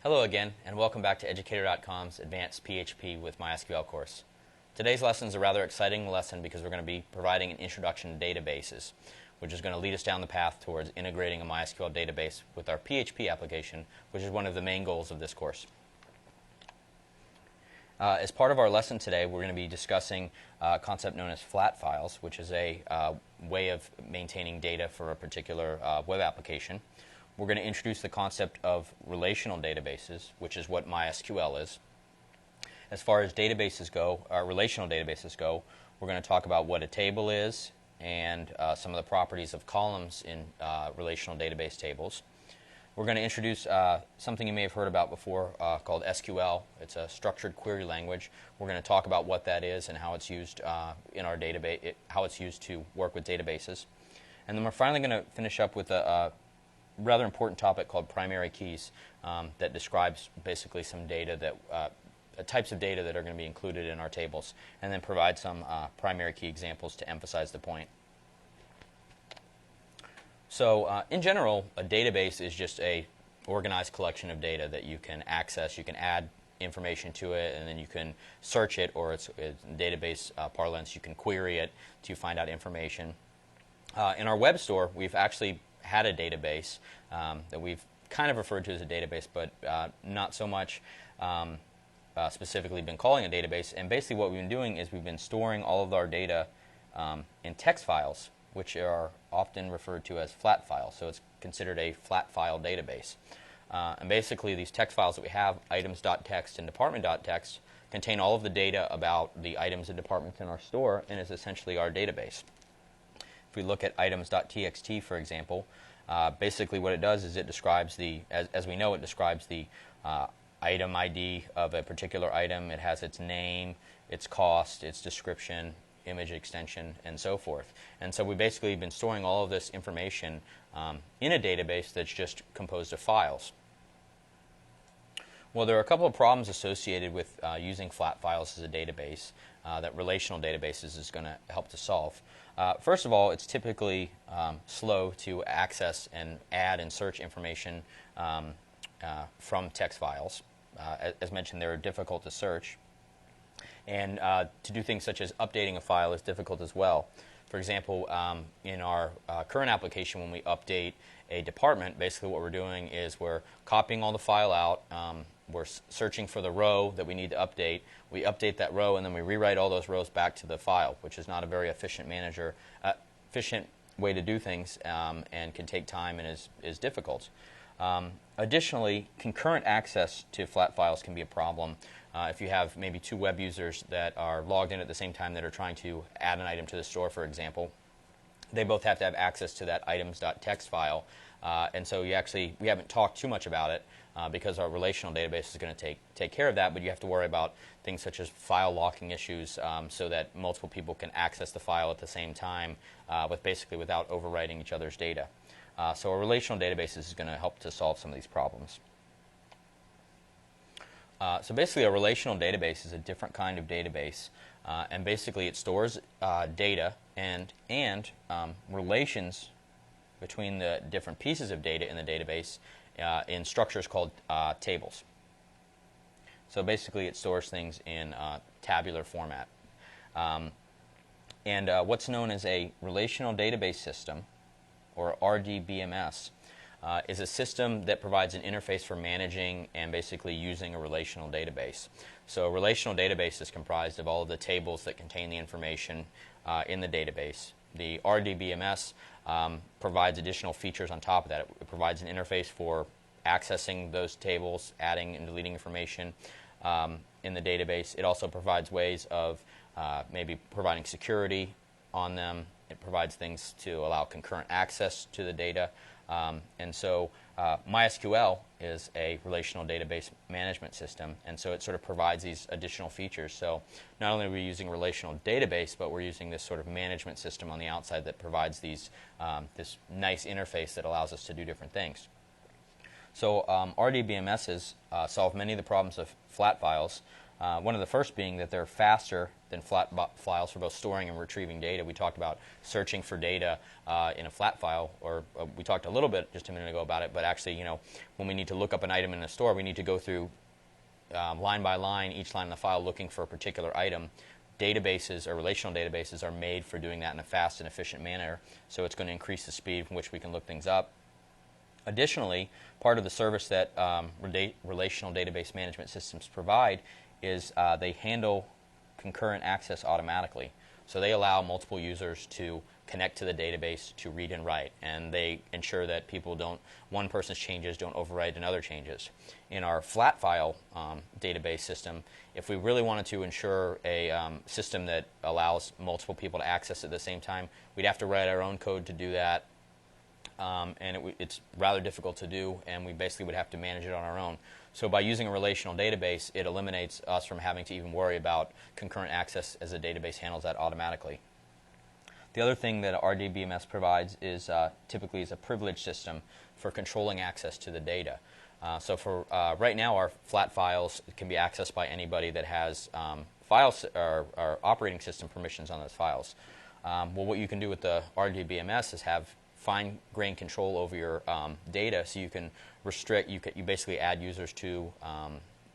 Hello again, and welcome back to Educator.com's Advanced PHP with MySQL course. Today's lesson is a rather exciting lesson because we're going to be providing an introduction to databases, which is going to lead us down the path towards integrating a MySQL database with our PHP application, which is one of the main goals of this course. As part of our lesson today, we're going to be discussing a concept known as flat files, which is a way of maintaining data for a particular web application. We're going to introduce the concept of relational databases, which is what MySQL is. As far as databases go, relational databases go, we're going to talk about what a table is and some of the properties of columns in relational database tables. We're going to introduce something you may have heard about before called SQL. It's a structured query language. We're going to talk about what that is and how it's used in our database, how it's used to work with databases. And then we're finally going to finish up with a rather important topic called primary keys that describes basically some data that types of data that are going to be included in our tables, and then provide some primary key examples to emphasize the point. So in general, a database is just a organized collection of data that you can access. You can add information to it, and then you can search it, or it's in database parlance, you can query it to find out information. In our web store, we've actually had a database that we've kind of referred to as a database, but not so much specifically been calling a database. And basically what we've been doing is we've been storing all of our data in text files, which are often referred to as flat files. So it's considered a flat file database. And basically these text files that we have, items.txt and department.txt, contain all of the data about the items and departments in our store, and is essentially our database. If we look at items.txt, for example, basically what it does is it describes the, as we know, it describes the item ID of a particular item. It has its name, its cost, its description, image extension, and so forth. And so we've basically been storing all of this information in a database that's just composed of files. Well, there are a couple of problems associated with using flat files as a database that relational databases is going to help to solve. First of all, it's typically slow to access and add and search information from text files. As mentioned, they're difficult to search. And to do things such as updating a file is difficult as well. For example, in our current application, when we update a department, basically what we're doing is we're copying all the file out. We're searching for the row that we need to update. We update that row, and then we rewrite all those rows back to the file, which is not a very efficient way to do things, and can take time and is difficult. Additionally, concurrent access to flat files can be a problem. If you have maybe two web users that are logged in at the same time that are trying to add an item to the store, for example, they both have to have access to that items.txt file. And so we haven't talked too much about it because our relational database is going to take care of that, but you have to worry about things such as file locking issues so that multiple people can access the file at the same time without overwriting each other's data. So a relational database is going to help to solve some of these problems. So basically a relational database is a different kind of database, and basically it stores data and relations between the different pieces of data in the database in structures called tables. So basically it stores things in tabular format. And what's known as a relational database system, or RDBMS, is a system that provides an interface for managing and basically using a relational database. So a relational database is comprised of all of the tables that contain the information in the database. The RDBMS provides additional features on top of that. It provides an interface for accessing those tables, adding and deleting information in the database. It also provides ways of maybe providing security on them. It provides things to allow concurrent access to the data. And so MySQL is a relational database management system, and so it sort of provides these additional features. So not only are we using a relational database, but we're using this sort of management system on the outside that provides this nice interface that allows us to do different things. So RDBMSs solve many of the problems of flat files One of the first being that they're faster than flat files for both storing and retrieving data. We talked about searching for data in a flat file, or we talked a little bit just a minute ago about it, but actually, when we need to look up an item in a store, we need to go through line by line, each line in the file looking for a particular item. Databases or relational databases are made for doing that in a fast and efficient manner, so it's going to increase the speed from which we can look things up. Additionally, part of the service that relational database management systems provide is they handle concurrent access automatically. So they allow multiple users to connect to the database to read and write, and they ensure that one person's changes don't override another changes. In our flat file database system, if we really wanted to ensure a system that allows multiple people to access at the same time, we'd have to write our own code to do that. And it's rather difficult to do, and we basically would have to manage it on our own. So by using a relational database, it eliminates us from having to even worry about concurrent access, as the database handles that automatically. The other thing that RDBMS provides is typically is a privilege system for controlling access to the data. So for right now, our flat files can be accessed by anybody that has files or operating system permissions on those files. Well, what you can do with the RDBMS is have fine-grained control over your data, so you can restrict. You basically add users to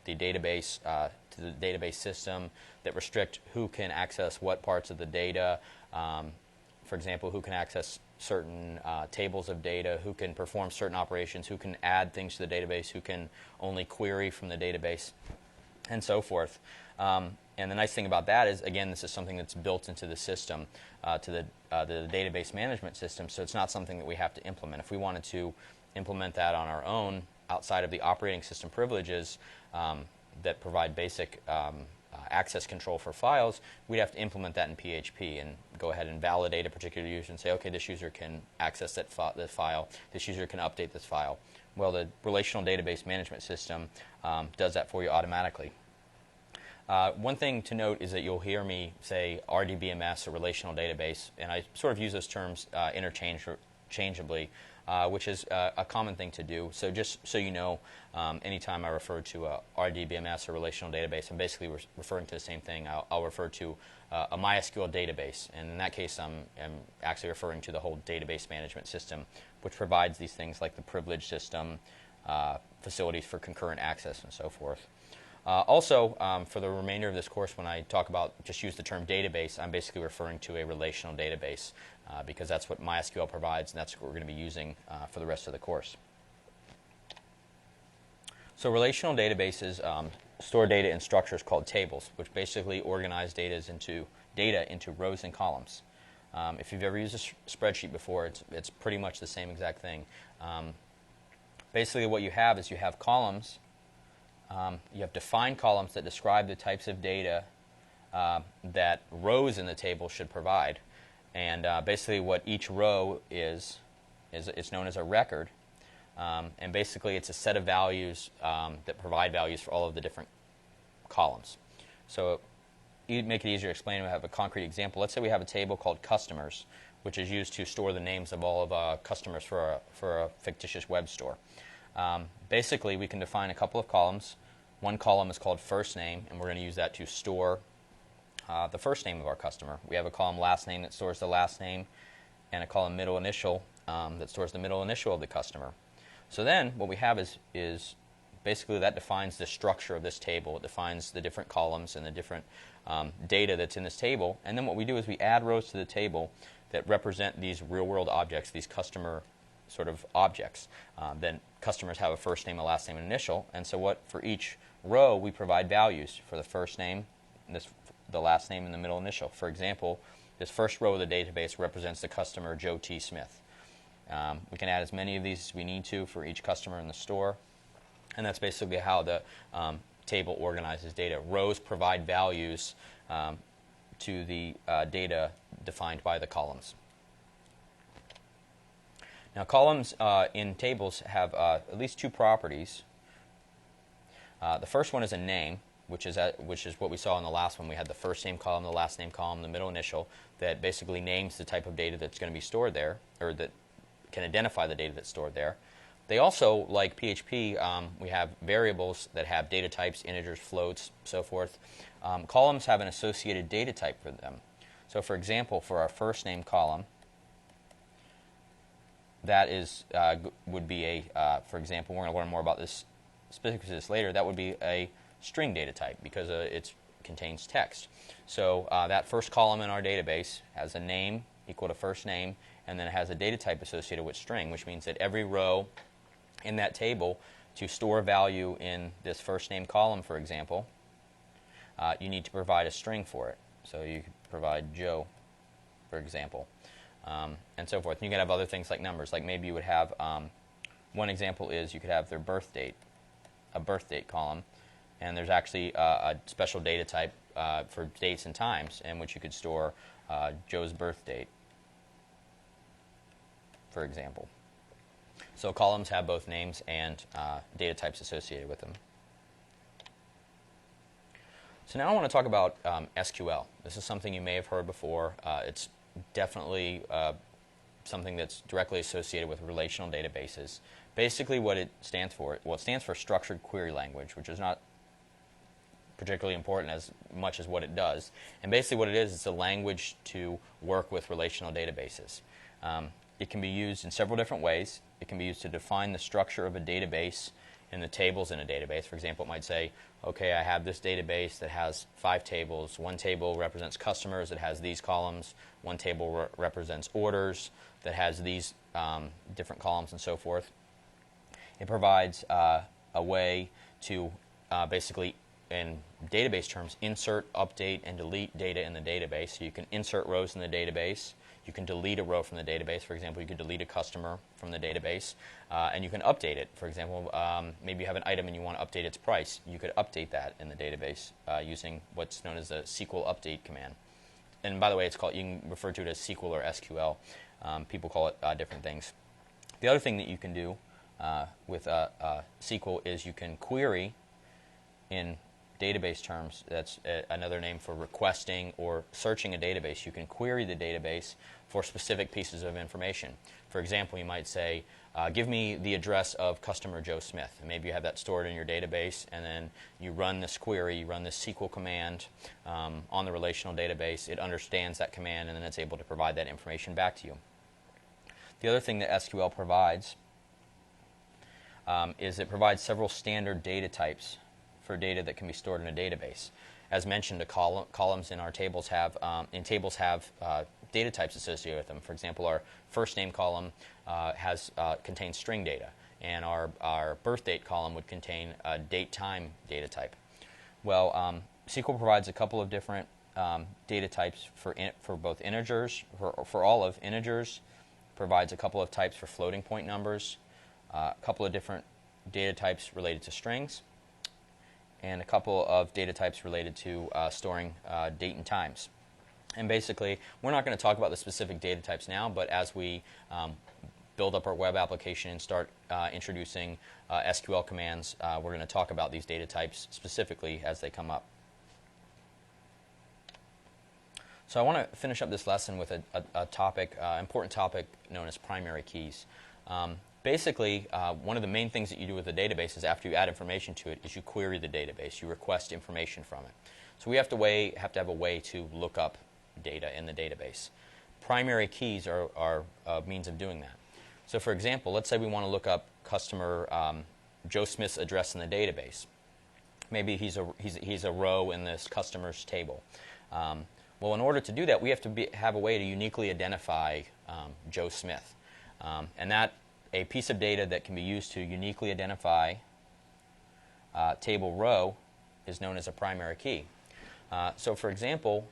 the database system that restrict who can access what parts of the data. For example, who can access certain tables of data, who can perform certain operations, who can add things to the database, who can only query from the database, and so forth. And the nice thing about that is, again, this is something that's built into the system, to the database management system, so it's not something that we have to implement. If we wanted to implement that on our own, outside of the operating system privileges that provide basic access control for files, we'd have to implement that in PHP and go ahead and validate a particular user and say, okay, this user can access that file, this user can update this file. Well, the relational database management system does that for you automatically. One thing to note is that you'll hear me say RDBMS, or relational database, and I sort of use those terms interchangeably, which is a common thing to do. So just so you know, anytime I refer to a RDBMS, or relational database, I'm basically referring to the same thing. I'll refer to a MySQL database, and in that case I'm actually referring to the whole database management system, which provides these things like the privilege system, facilities for concurrent access, and so forth. Also, for the remainder of this course, when I talk about just use the term database, I'm basically referring to a relational database because that's what MySQL provides, and that's what we're going to be using for the rest of the course. So relational databases store data in structures called tables, which basically organize data into rows and columns. If you've ever used a spreadsheet before, it's pretty much the same exact thing. Basically what you have is you have columns. You have defined columns that describe the types of data that rows in the table should provide. And basically what each row is it's known as a record. And basically it's a set of values that provide values for all of the different columns. So to make it easier to explain, we have a concrete example. Let's say we have a table called customers, which is used to store the names of all of customers for a fictitious web store. Basically, we can define a couple of columns. One column is called first name, and we're going to use that to store the first name of our customer. We have a column last name that stores the last name, and a column middle initial that stores the middle initial of the customer. So then what we have is basically that defines the structure of this table. It defines the different columns and the different data that's in this table. And then what we do is we add rows to the table that represent these real-world objects, these customer sort of objects. Then customers have a first name, a last name, and initial. And so for each row, we provide values for the first name, the last name, and the middle initial. For example, this first row of the database represents the customer Joe T. Smith. We can add as many of these as we need to for each customer in the store. And that's basically how the table organizes data. Rows provide values to the data defined by the columns. Now, columns in tables have at least two properties. The first one is a name, which is what we saw in the last one. We had the first name column, the last name column, the middle initial, that basically names the type of data that's going to be stored there, or that can identify the data that's stored there. They also, like PHP, we have variables that have data types, integers, floats, so forth. Columns have an associated data type for them. So for example, for our first name column, that is would be a, for example, we're going to learn more about this specifics of this later, that would be a string data type because it contains text. So that first column in our database has a name equal to first name, and then it has a data type associated with string, which means that every row in that table, to store value in this first name column, for example, you need to provide a string for it. So you could provide Joe, for example, and so forth. And you can have other things like numbers. Like maybe you would have, one example is you could have their birth date, a birth date column, and there's actually a special data type for dates and times in which you could store Joe's birth date, for example. So columns have both names and data types associated with them. So now I want to talk about SQL. This is something you may have heard before. It's definitely something that's directly associated with relational databases. Basically what it stands for, well, it stands for Structured Query Language, which is not particularly important as much as what it does. And basically what it is, it's a language to work with relational databases. It can be used in several different ways. It can be used to define the structure of a database in the tables in a database. For example, it might say, okay, I have this database that has 5 tables. One table represents customers that has these columns. One table represents orders that has these different columns and so forth. It provides a way to basically, in database terms, insert, update, and delete data in the database. So you can insert rows in the database. You can delete a row from the database. For example, you could delete a customer from the database. And you can update it. For example, maybe you have an item and you want to update its price. You could update that in the database using what's known as a SQL update command. And by the way, it's called, you can refer to it as SQL or SQL. People call it different things. The other thing that you can do with SQL is you can query in database terms. That's another name for requesting or searching a database. You can query the database for specific pieces of information. For example, you might say, give me the address of customer Joe Smith. And maybe you have that stored in your database, and then you run this query, you run this SQL command on the relational database. It understands that command, and then it's able to provide that information back to you. The other thing that SQL provides is it provides several standard data types for data that can be stored in a database. As mentioned, the columns in our tables have data types associated with them. For example, our first name column contains string data, and our birth date column would contain a date-time data type. Well, SQL provides a couple of different data types for both integers, for all of integers, provides a couple of types for floating point numbers, a couple of different data types related to strings, and a couple of data types related to storing date and times. And basically, we're not going to talk about the specific data types now, but as we build up our web application and start introducing SQL commands, we're going to talk about these data types specifically as they come up. So I want to finish up this lesson with a topic, important topic known as primary keys. Basically, one of the main things that you do with a database is after you add information to it is you query the database. You request information from it. So we have to have a way to look up data in the database. Primary keys are a means of doing that. So for example, let's say we want to look up customer Joe Smith's address in the database. Maybe he's a row in this customer's table. Well, in order to do that, we have to have a way to uniquely identify Joe Smith. And that a piece of data that can be used to uniquely identify table row is known as a primary key. So for example,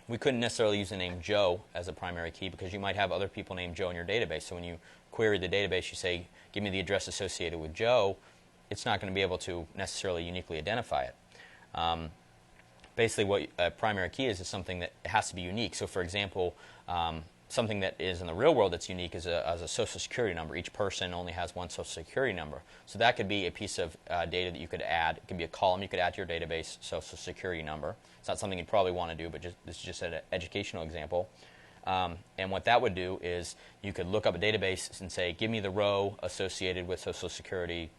we couldn't necessarily use the name Joe as a primary key because you might have other people named Joe in your database. So when you query the database, you say, give me the address associated with Joe, it's not going to be able to necessarily uniquely identify it. Basically what a primary key is something that has to be unique. So for example, something that is in the real world that's unique is a social security number. Each person only has one social security number. So that could be a piece of data that you could add. It could be a column you could add to your database, social security number. It's not something you'd probably want to do, but this is just an educational example. And what that would do is you could look up a database and say, give me the row associated with Social Security, ...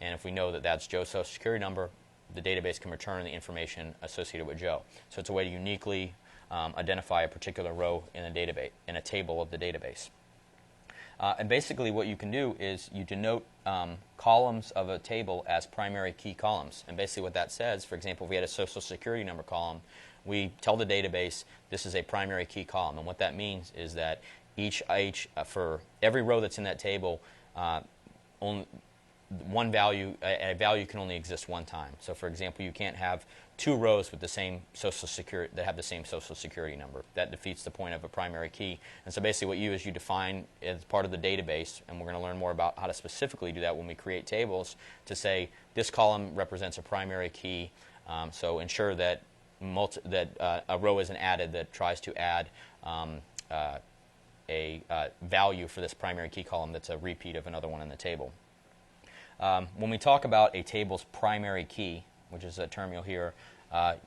And if we know that that's Joe's Social Security number, the database can return the information associated with Joe. So it's a way to uniquely identify a particular row in a database, in a table of the database. And basically what you can do is you denote columns of a table as primary key columns. And basically what that says, for example, if we had a Social Security number column, we tell the database this is a primary key column. And what that means is that for every row that's in that table, only one value, a value can only exist one time. So for example, you can't have two rows with the same Social Security that have the same Social Security number. That defeats the point of a primary key. And so basically what you define as part of the database, and we're going to learn more about how to specifically do that when we create tables, to say this column represents a primary key. So ensure that a row isn't added that tries to add a value for this primary key column that's a repeat of another one in the table. When we talk about a table's primary key, which is a term you'll hear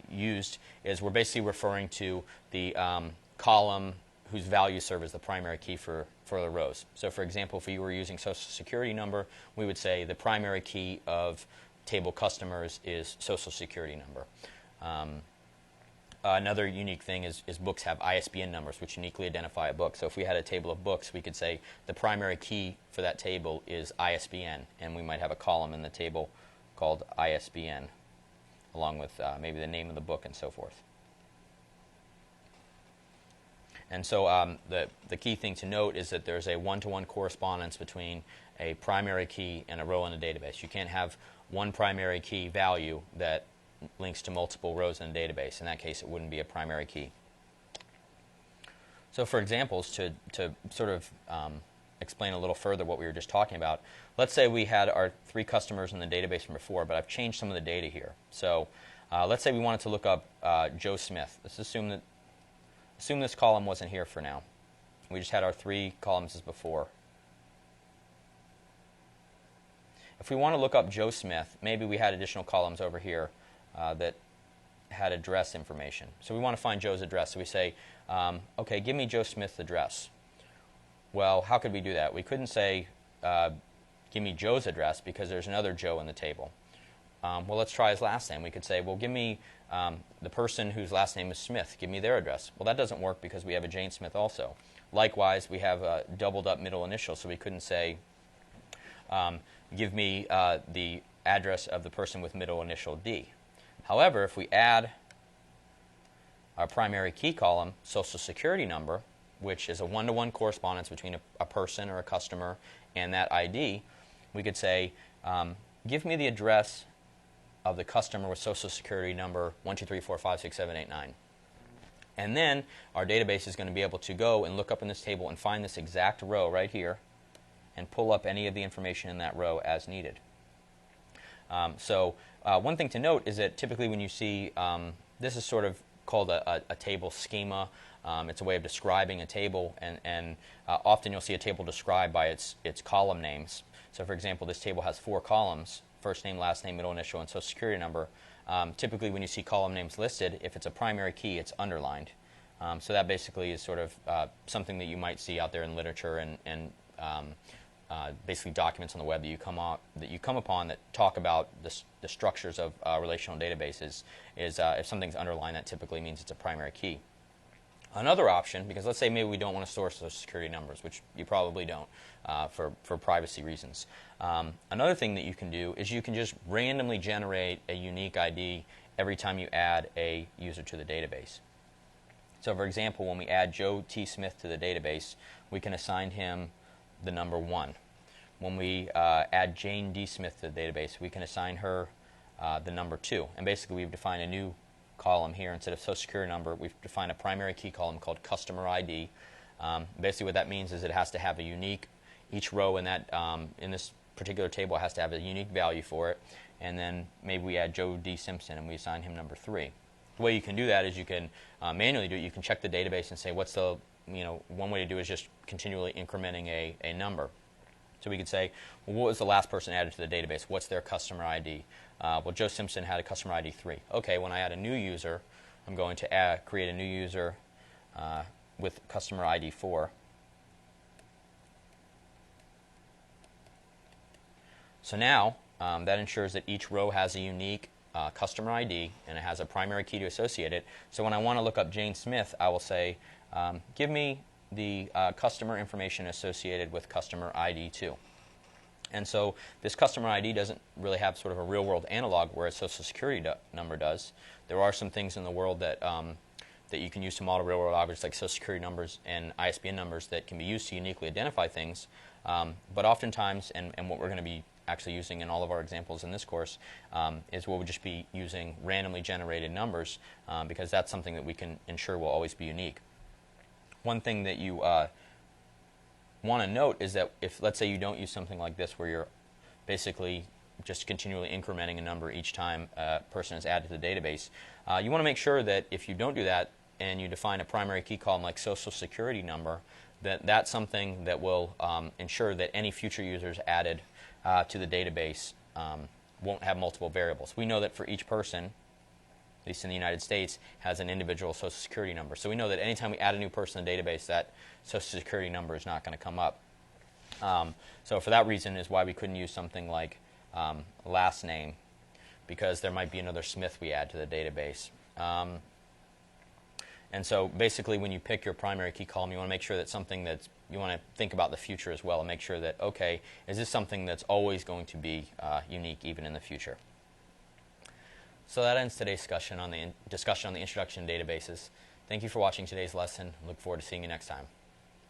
used, is we're basically referring to the column whose values serve as the primary key for the rows. So for example, if we were using Social Security number, we would say the primary key of table customers is Social Security number. Another unique thing is books have ISBN numbers, which uniquely identify a book. So if we had a table of books, we could say the primary key for that table is ISBN, and we might have a column in the table called ISBN, along with maybe the name of the book and so forth. And so the key thing to note is that there's a one-to-one correspondence between a primary key and a row in a database. You can't have one primary key value that links to multiple rows in a database. In that case, it wouldn't be a primary key. So for examples, to sort of explain a little further what we were just talking about, let's say we had our 3 customers in the database from before, but I've changed some of the data here. So let's say we wanted to look up Joe Smith. Let's assume this column wasn't here for now. We just had our 3 columns as before. If we want to look up Joe Smith, maybe we had additional columns over here that had address information. So we want to find Joe's address. So we say, okay, give me Joe Smith's address. Well, how could we do that? We couldn't say, give me Joe's address, because there's another Joe in the table. Well, let's try his last name. We could say, well, give me the person whose last name is Smith. Give me their address. Well, that doesn't work because we have a Jane Smith also. Likewise, we have a doubled up middle initial, so we couldn't say, give me the address of the person with middle initial D. However, if we add our primary key column, Social Security number, which is a one-to-one correspondence between a person or a customer and that ID, we could say, give me the address of the customer with Social Security number 123456789. And then our database is going to be able to go and look up in this table and find this exact row right here and pull up any of the information in that row as needed. One thing to note is that typically when you see, this is sort of called a table schema. It's a way of describing a table, and often you'll see a table described by its column names. So for example, this table has 4 columns, first name, last name, middle initial, and Social Security number. Typically when you see column names listed, if it's a primary key, it's underlined. So that basically is sort of something that you might see out there in literature and basically documents on the web that you come upon that talk about the structures of relational databases. Is if something's underlined, that typically means it's a primary key. Another option, because let's say maybe we don't want to store Social Security numbers, which you probably don't for privacy reasons. Another thing that you can do is you can just randomly generate a unique ID every time you add a user to the database. So for example, when we add Joe T. Smith to the database, we can assign him the number 1. When we add Jane D. Smith to the database, we can assign her the number 2. And basically we've defined a new column here. Instead of Social Security number, we've defined a primary key column called Customer ID. Basically what that means is it has to have a unique, each row in that in this particular table has to have a unique value for it. And then maybe we add Joe D. Simpson and we assign him number 3. The way you can do that is you can manually do it. You can check the database and say what's the, one way to do it is just continually incrementing a number. So we could say, well, what was the last person added to the database? What's their customer ID? Well, Joe Simpson had a customer ID 3. Okay, when I add a new user, I'm going to create a new user with customer ID 4. So now that ensures that each row has a unique customer ID and it has a primary key to associate it. So when I want to look up Jane Smith, I will say, give me the customer information associated with customer ID 2. And so this customer ID doesn't really have sort of a real-world analog where a Social Security number does. There are some things in the world that that you can use to model real-world objects like Social Security numbers and ISBN numbers that can be used to uniquely identify things. But oftentimes, and what we're going to be actually using in all of our examples in this course, is we'll just be using randomly generated numbers because that's something that we can ensure will always be unique. One thing that you want to note is that if, let's say, you don't use something like this where you're basically just continually incrementing a number each time a person is added to the database, you want to make sure that if you don't do that and you define a primary key column like Social Security number, that's something that will ensure that any future users added to the database won't have multiple variables. We know that for each person, at least in the United States, has an individual Social Security number. So we know that anytime we add a new person in the database, that Social Security number is not going to come up. So for that reason is why we couldn't use something like last name, because there might be another Smith we add to the database. And so basically when you pick your primary key column, you want to make sure that something that's, you want to think about the future as well and make sure that, okay, is this something that's always going to be unique even in the future? So that ends today's discussion on the introduction to databases. Thank you for watching today's lesson. Look forward to seeing you next time.